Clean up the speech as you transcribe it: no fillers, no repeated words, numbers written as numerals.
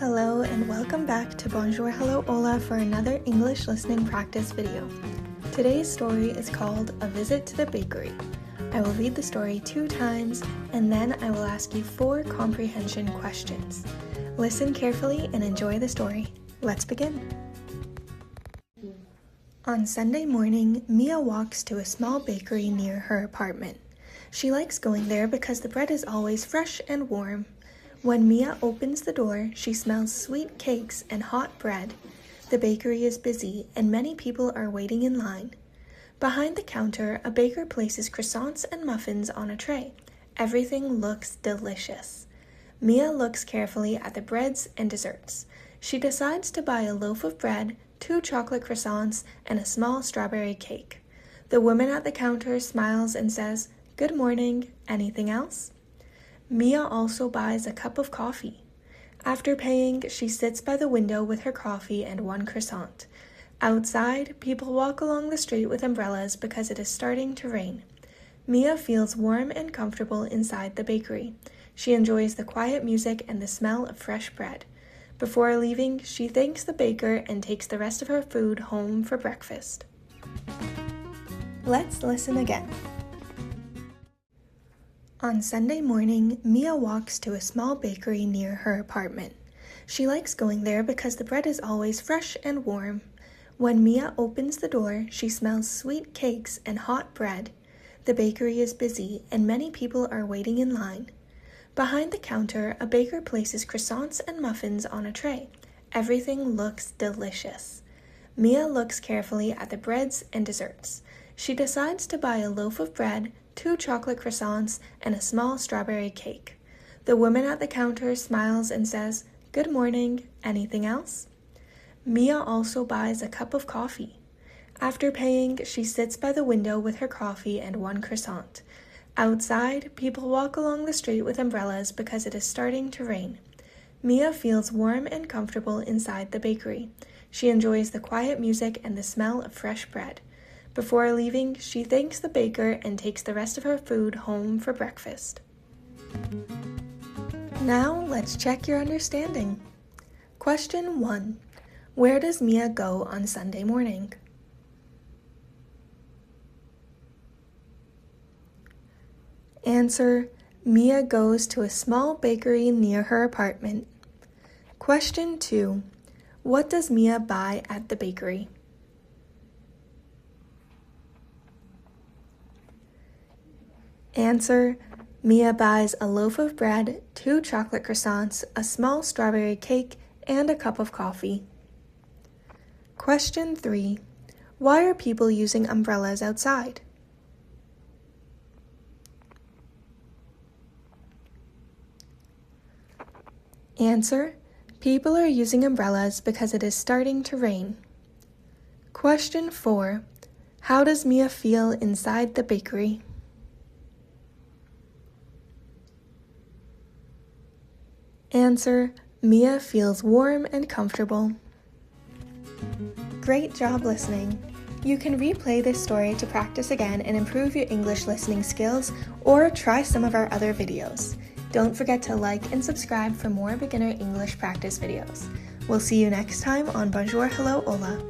Hello and welcome back to Bonjour, Hello, Hola for another English listening practice video. Today's story is called A Visit to the Bakery. I will read the story 2 times and then I will ask you 4 comprehension questions. Listen carefully and enjoy the story. Let's begin. On Sunday morning, Mia walks to a small bakery near her apartment. She likes going there because the bread is always fresh and warm. When Mia opens the door, she smells sweet cakes and hot bread. The bakery is busy and many people are waiting in line. Behind the counter, a baker places croissants and muffins on a tray. Everything looks delicious. Mia looks carefully at the breads and desserts. She decides to buy a loaf of bread, 2 chocolate croissants, and a small strawberry cake. The woman at the counter smiles and says, "Good morning, anything else?" Mia also buys a cup of coffee. After paying, she sits by the window with her coffee and 1 croissant. Outside, people walk along the street with umbrellas because it is starting to rain. Mia feels warm and comfortable inside the bakery. She enjoys the quiet music and the smell of fresh bread. Before leaving, she thanks the baker and takes the rest of her food home for breakfast. Let's listen again. On Sunday morning, Mia walks to a small bakery near her apartment. She likes going there because the bread is always fresh and warm. When Mia opens the door, she smells sweet cakes and hot bread. The bakery is busy and many people are waiting in line. Behind the counter, a baker places croissants and muffins on a tray. Everything looks delicious. Mia looks carefully at the breads and desserts. She decides to buy a loaf of bread, 2 chocolate croissants, and a small strawberry cake. The woman at the counter smiles and says, "Good morning, anything else?" Mia also buys a cup of coffee. After paying, she sits by the window with her coffee and 1 croissant. Outside, people walk along the street with umbrellas because it is starting to rain. Mia feels warm and comfortable inside the bakery. She enjoys the quiet music and the smell of fresh bread. Before leaving, she thanks the baker and takes the rest of her food home for breakfast. Now let's check your understanding. Question 1. Where does Mia go on Sunday morning? Answer: Mia goes to a small bakery near her apartment. Question 2. What does Mia buy at the bakery? Answer: Mia buys a loaf of bread, 2 chocolate croissants, a small strawberry cake, and a cup of coffee. Question 3. Why are people using umbrellas outside? Answer: People are using umbrellas because it is starting to rain. Question 4. How does Mia feel inside the bakery? Answer: Mia feels warm and comfortable. Great job listening! You can replay this story to practice again and improve your English listening skills, or try some of our other videos. Don't forget to like and subscribe for more beginner English practice videos. We'll see you next time on Bonjour, Hello, Hola!